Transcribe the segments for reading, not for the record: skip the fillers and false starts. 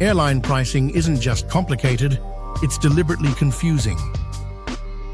Airline pricing isn't just complicated, it's deliberately confusing.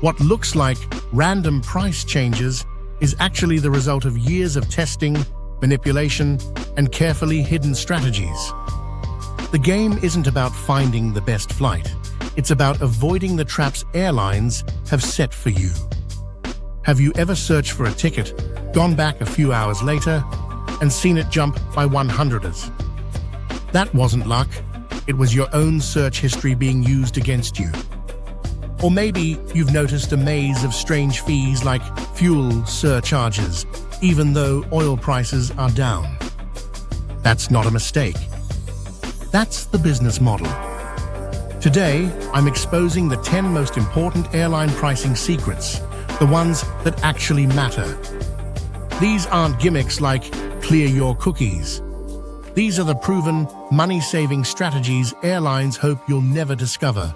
What looks like random price changes is actually the result of years of testing, manipulation, and carefully hidden strategies. The game isn't about finding the best flight. It's about avoiding the traps airlines have set for you. Have you ever searched for a ticket, gone back a few hours later, and seen it jump by 100s? That wasn't luck. It was your own search history being used against you. Or maybe you've noticed a maze of strange fees like fuel surcharges, even though oil prices are down. That's not a mistake. That's the business model. Today, I'm exposing the 10 most important airline pricing secrets, the ones that actually matter. These aren't gimmicks like clear your cookies. These are the proven, money-saving strategies airlines hope you'll never discover.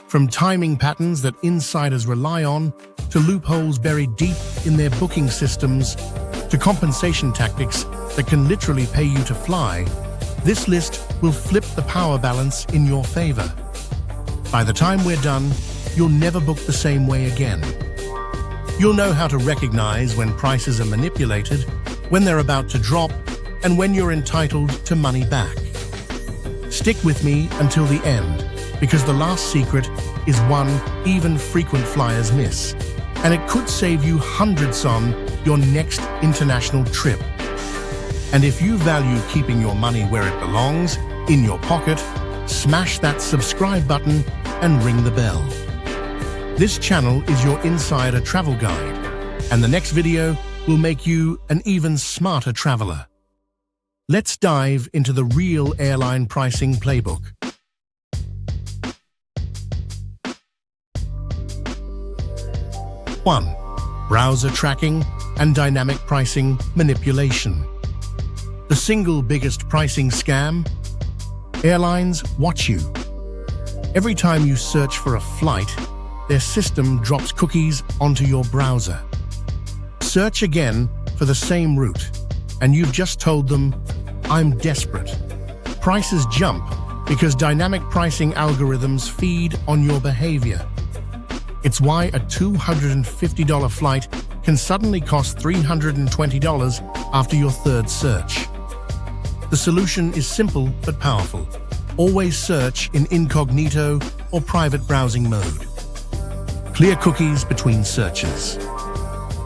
From timing patterns that insiders rely on, to loopholes buried deep in their booking systems, to compensation tactics that can literally pay you to fly, this list will flip the power balance in your favor. By the time we're done, you'll never book the same way again. You'll know how to recognize when prices are manipulated, when they're about to drop, and when you're entitled to money back. Stick with me until the end, because the last secret is one even frequent flyers miss, and it could save you hundreds on your next international trip. And if you value keeping your money where it belongs, in your pocket, smash that subscribe button and ring the bell. This channel is your insider travel guide, and the next video will make you an even smarter traveler. Let's dive into the real airline pricing playbook. One, browser tracking and dynamic pricing manipulation. The single biggest pricing scam? Airlines watch you. Every time you search for a flight, their system drops cookies onto your browser. Search again for the same route, and you've just told them, "I'm desperate." Prices jump because dynamic pricing algorithms feed on your behavior. It's why a $250 flight can suddenly cost $320 after your third search. The solution is simple but powerful. Always search in incognito or private browsing mode. Clear cookies between searches.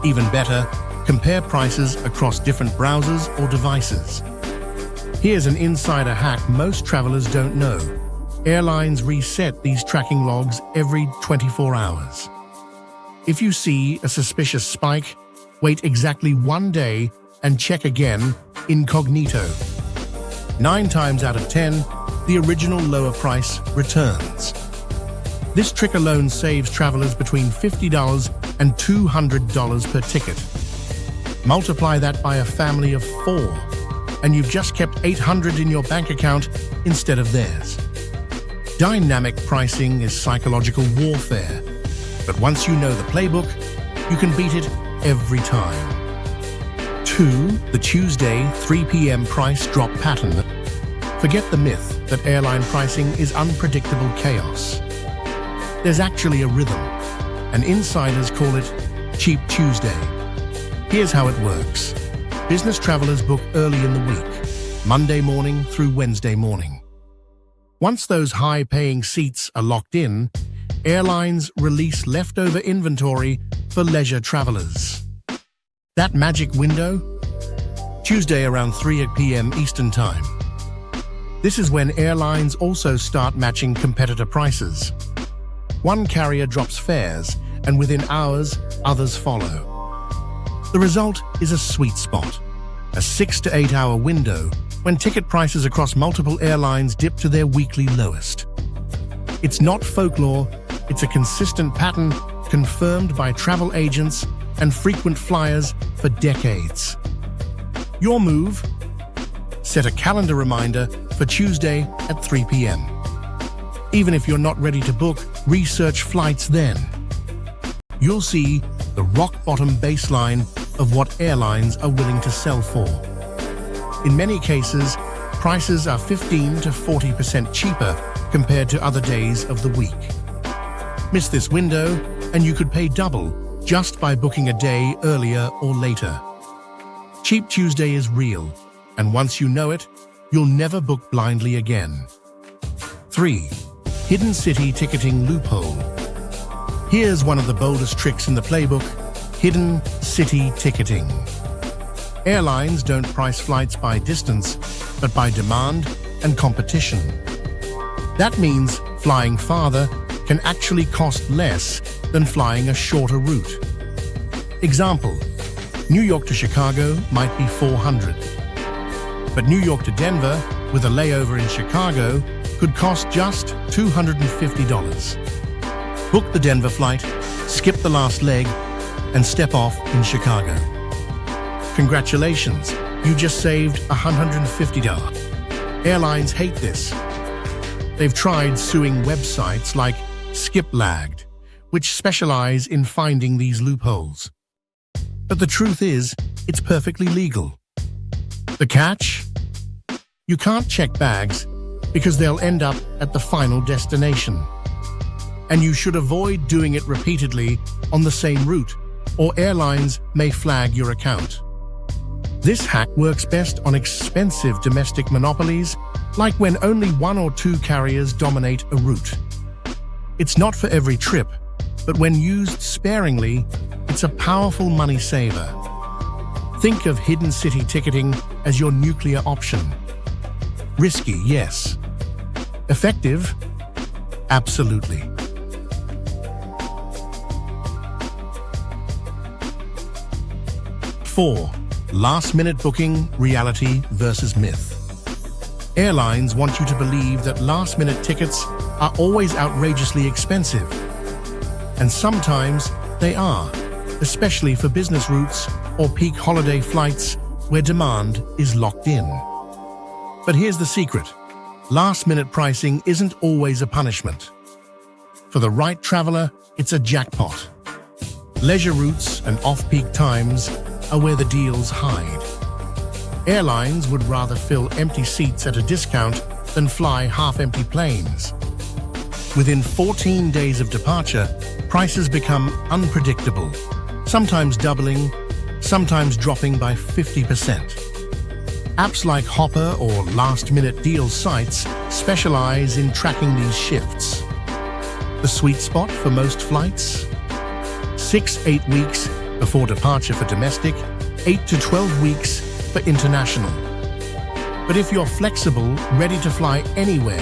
Even better, compare prices across different browsers or devices. Here's an insider hack most travelers don't know. Airlines reset these tracking logs every 24 hours. If you see a suspicious spike, wait exactly 1 day and check again incognito. 9 times out of 10, the original lower price returns. This trick alone saves travelers between $50 and $200 per ticket. Multiply that by a family of 4, and you've just kept $800 in your bank account instead of theirs. Dynamic pricing is psychological warfare, but once you know the playbook, you can beat it every time. 2. The Tuesday 3 p.m. price drop pattern. Forget the myth that airline pricing is unpredictable chaos. There's actually a rhythm, and insiders call it Cheap Tuesday. Here's how it works. Business travelers book early in the week, Monday morning through Wednesday morning. Once those high-paying seats are locked in, airlines release leftover inventory for leisure travelers. That magic window? Tuesday around 3 p.m. Eastern Time. This is when airlines also start matching competitor prices. One carrier drops fares, and within hours, others follow. The result is a sweet spot, a 6 to 8 hour window when ticket prices across multiple airlines dip to their weekly lowest. It's not folklore, it's a consistent pattern confirmed by travel agents and frequent flyers for decades. Your move? Set a calendar reminder for Tuesday at 3 p.m. Even if you're not ready to book, research flights then. You'll see the rock-bottom baseline of what airlines are willing to sell for. In many cases, prices are 15 to 40% cheaper compared to other days of the week. Miss this window, and you could pay double just by booking a day earlier or later. Cheap Tuesday is real, and once you know it, you'll never book blindly again. 3. Hidden city ticketing loophole. Here's one of the boldest tricks in the playbook: hidden city ticketing. Airlines don't price flights by distance, but by demand and competition. That means flying farther can actually cost less than flying a shorter route. Example: New York to Chicago might be $400, but New York to Denver with a layover in Chicago could cost just $250. Book the Denver flight, skip the last leg, and step off in Chicago. Congratulations, you just saved $150. Airlines hate this. They've tried suing websites like Skiplagged, which specialize in finding these loopholes. But the truth is, it's perfectly legal. The catch? You can't check bags because they'll end up at the final destination. And you should avoid doing it repeatedly on the same route, or airlines may flag your account. This hack works best on expensive domestic monopolies, like when only 1 or 2 carriers dominate a route. It's not for every trip, but when used sparingly, it's a powerful money saver. Think of hidden city ticketing as your nuclear option. Risky, yes. Effective? Absolutely. 4. Last-minute booking, reality versus myth. Airlines want you to believe that last-minute tickets are always outrageously expensive. And sometimes they are, especially for business routes or peak holiday flights where demand is locked in. But here's the secret: last-minute pricing isn't always a punishment. For the right traveler, it's a jackpot. Leisure routes and off-peak times are where the deals hide. Airlines would rather fill empty seats at a discount than fly half-empty planes. Within 14 days of departure, prices become unpredictable, sometimes doubling, sometimes dropping by 50%. Apps like Hopper or last-minute deal sites specialize in tracking these shifts. The sweet spot for most flights? 6-8 weeks before departure for domestic, 8 to 12 weeks for international. But if you're flexible, ready to fly anywhere,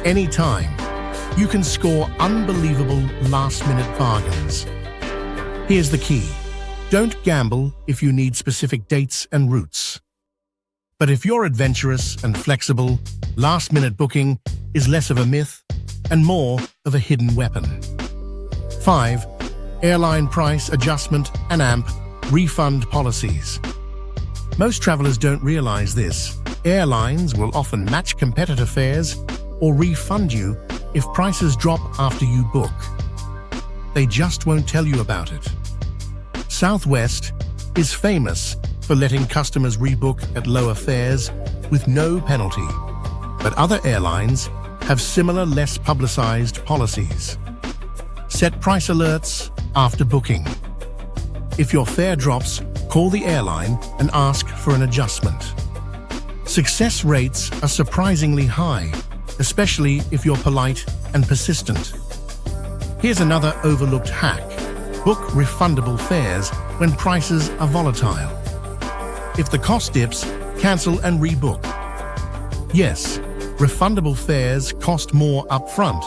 anytime, you can score unbelievable last-minute bargains. Here's the key: don't gamble if you need specific dates and routes. But if you're adventurous and flexible, last-minute booking is less of a myth and more of a hidden weapon. 5. Airline price adjustment and AMP refund policies. Most travelers don't realize this. Airlines will often match competitor fares or refund you if prices drop after you book. They just won't tell you about it. Southwest is famous for letting customers rebook at lower fares with no penalty, but other airlines have similar, less publicized policies. Set price alerts after booking. If your fare drops, call the airline and ask for an adjustment. Success rates are surprisingly high, especially if you're polite and persistent. Here's another overlooked hack: book refundable fares when prices are volatile. If the cost dips, cancel and rebook. Yes, refundable fares cost more upfront,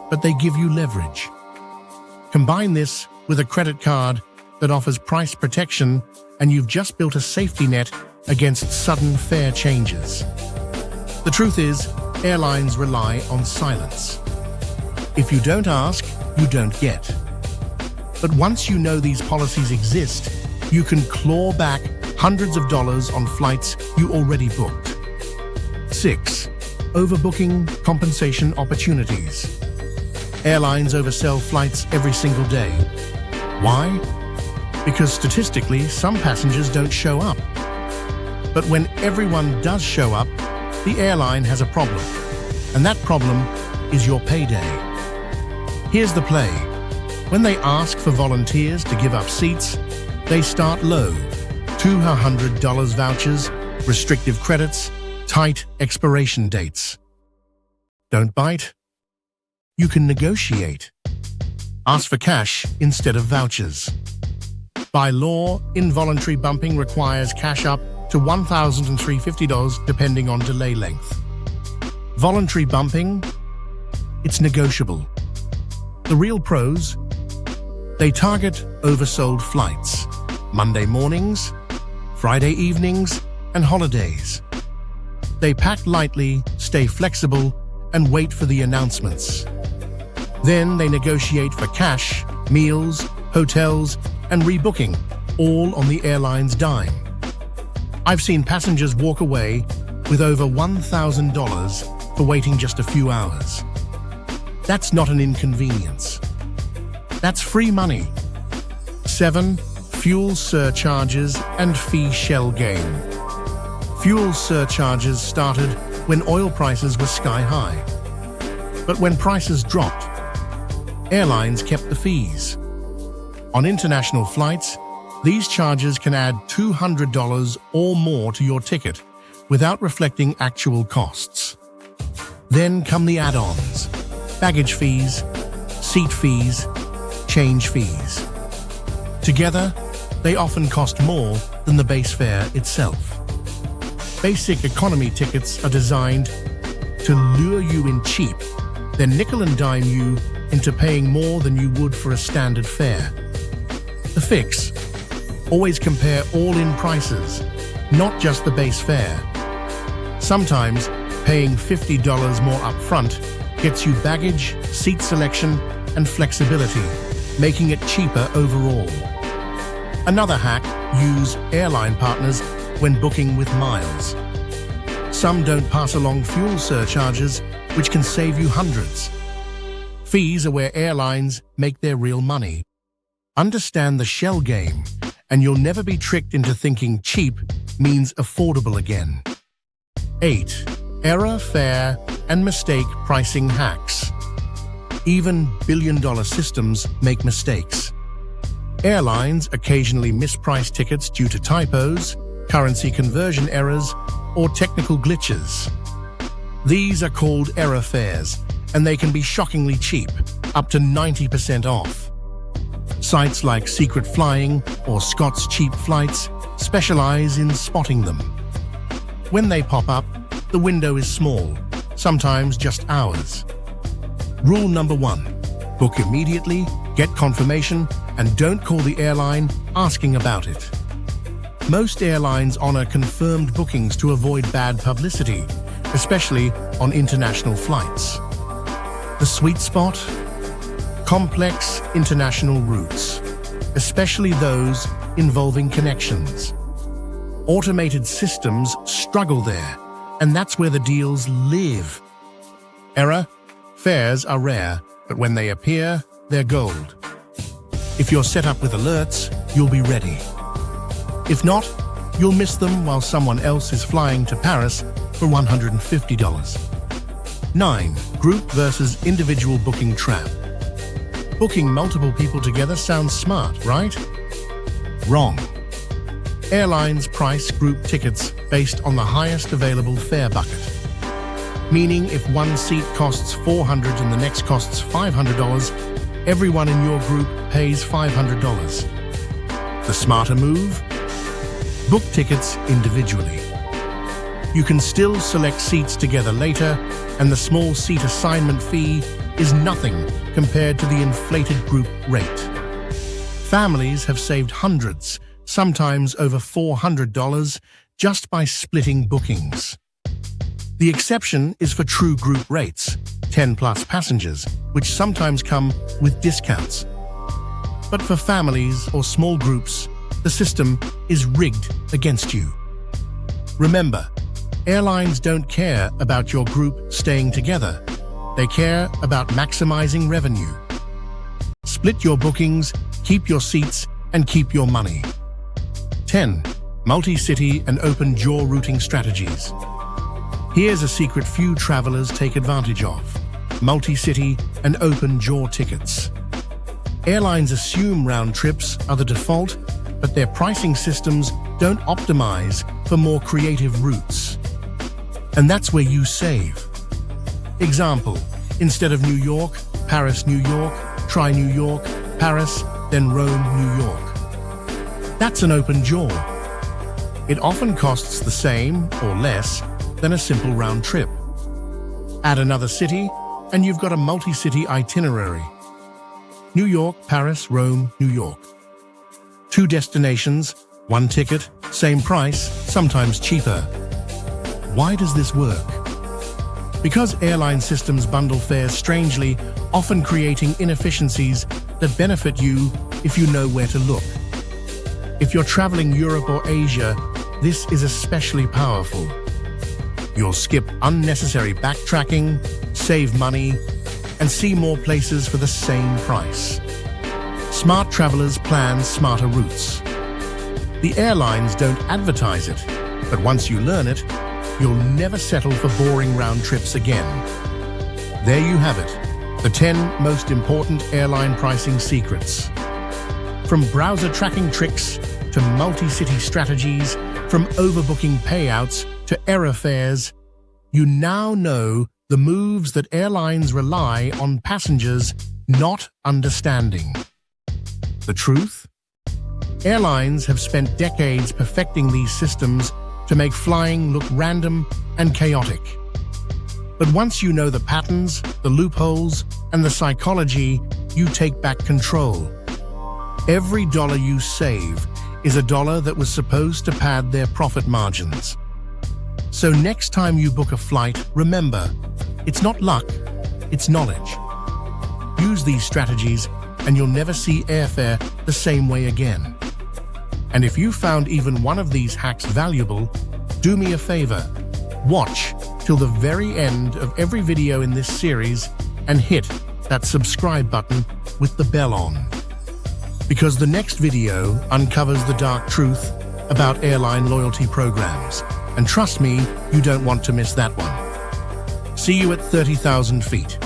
but they give you leverage. Combine this with a credit card that offers price protection, and you've just built a safety net against sudden fare changes. The truth is, airlines rely on silence. If you don't ask, you don't get. But once you know these policies exist, you can claw back hundreds of dollars on flights you already booked. 6. Overbooking compensation opportunities. Airlines oversell flights every single day. Why? Because statistically, some passengers don't show up. But when everyone does show up, the airline has a problem, and that problem is your payday. Here's the play. When they ask for volunteers to give up seats, they start low. $200 vouchers, restrictive credits, tight expiration dates. Don't bite? You can negotiate. Ask for cash instead of vouchers. By law, involuntary bumping requires cash up to $1,350 depending on delay length. Voluntary bumping, it's negotiable. The real pros, they target oversold flights, Monday mornings, Friday evenings, and holidays. They pack lightly, stay flexible, and wait for the announcements. Then they negotiate for cash, meals, hotels, and rebooking, all on the airline's dime. I've seen passengers walk away with over $1,000 for waiting just a few hours. That's not an inconvenience. That's free money. 7. Fuel surcharges and fee shell game. Fuel surcharges started when oil prices were sky high. But when prices dropped, airlines kept the fees. On international flights, these charges can add $200 or more to your ticket without reflecting actual costs. Then come the add-ons: baggage fees, seat fees, change fees. Together, they often cost more than the base fare itself. Basic economy tickets are designed to lure you in cheap, then nickel and dime you into paying more than you would for a standard fare. The fix: always compare all-in prices, not just the base fare. Sometimes paying $50 more upfront gets you baggage, seat selection, and flexibility, making it cheaper overall. Another hack: use airline partners when booking with miles. Some don't pass along fuel surcharges, which can save you hundreds. Fees are where airlines make their real money. Understand the shell game, and you'll never be tricked into thinking cheap means affordable again. 8. Error, fare, and mistake pricing hacks. Even billion-dollar systems make mistakes. Airlines occasionally misprice tickets due to typos, currency conversion errors, or technical glitches. These are called error fares, and they can be shockingly cheap, up to 90% off. Sites like Secret Flying or Scott's Cheap Flights specialize in spotting them. When they pop up, the window is small, sometimes just hours. Rule number 1: book immediately, get confirmation, and don't call the airline asking about it. Most airlines honor confirmed bookings to avoid bad publicity, especially on international flights. The sweet spot? Complex international routes, especially those involving connections. Automated systems struggle there, and that's where the deals live. Error: fares are rare, but when they appear, they're gold. If you're set up with alerts, you'll be ready. If not, you'll miss them while someone else is flying to Paris for $150. 9. Group versus individual booking trap. Booking multiple people together sounds smart, right? Wrong. Airlines price group tickets based on the highest available fare bucket. Meaning if one seat costs $400 and the next costs $500, everyone in your group pays $500. The smarter move? Book tickets individually. You can still select seats together later, and the small seat assignment fee is nothing compared to the inflated group rate. Families have saved hundreds, sometimes over $400, just by splitting bookings. The exception is for true group rates, 10+ passengers, which sometimes come with discounts. But for families or small groups, the system is rigged against you. Remember, airlines don't care about your group staying together. They care about maximizing revenue. Split your bookings, keep your seats, and keep your money. 10. Multi-city and open jaw routing strategies. Here's a secret few travelers take advantage of: multi-city and open-jaw tickets. Airlines assume round trips are the default, but their pricing systems don't optimize for more creative routes. And that's where you save. Example, instead of New York, Paris, New York, try New York, Paris, then Rome, New York. That's an open jaw. It often costs the same or less than a simple round trip. Add another city, and you've got a multi-city itinerary. New York, Paris, Rome, New York. 2 destinations, 1 ticket, same price, sometimes cheaper. Why does this work? Because airline systems bundle fares strangely, often creating inefficiencies that benefit you if you know where to look. If you're traveling Europe or Asia, this is especially powerful. You'll skip unnecessary backtracking, save money, and see more places for the same price. Smart travelers plan smarter routes. The airlines don't advertise it, but once you learn it, you'll never settle for boring round trips again. There you have it, the 10 most important airline pricing secrets. From browser tracking tricks to multi-city strategies, from overbooking payouts to error fares, you now know the moves that airlines rely on passengers not understanding. The truth? Airlines have spent decades perfecting these systems to make flying look random and chaotic. But once you know the patterns, the loopholes, and the psychology, you take back control. Every dollar you save is a dollar that was supposed to pad their profit margins. So next time you book a flight, remember, it's not luck, it's knowledge. Use these strategies and you'll never see airfare the same way again. And if you found even one of these hacks valuable, do me a favor, watch till the very end of every video in this series and hit that subscribe button with the bell on. Because the next video uncovers the dark truth about airline loyalty programs. And trust me, you don't want to miss that one. See you at 30,000 feet.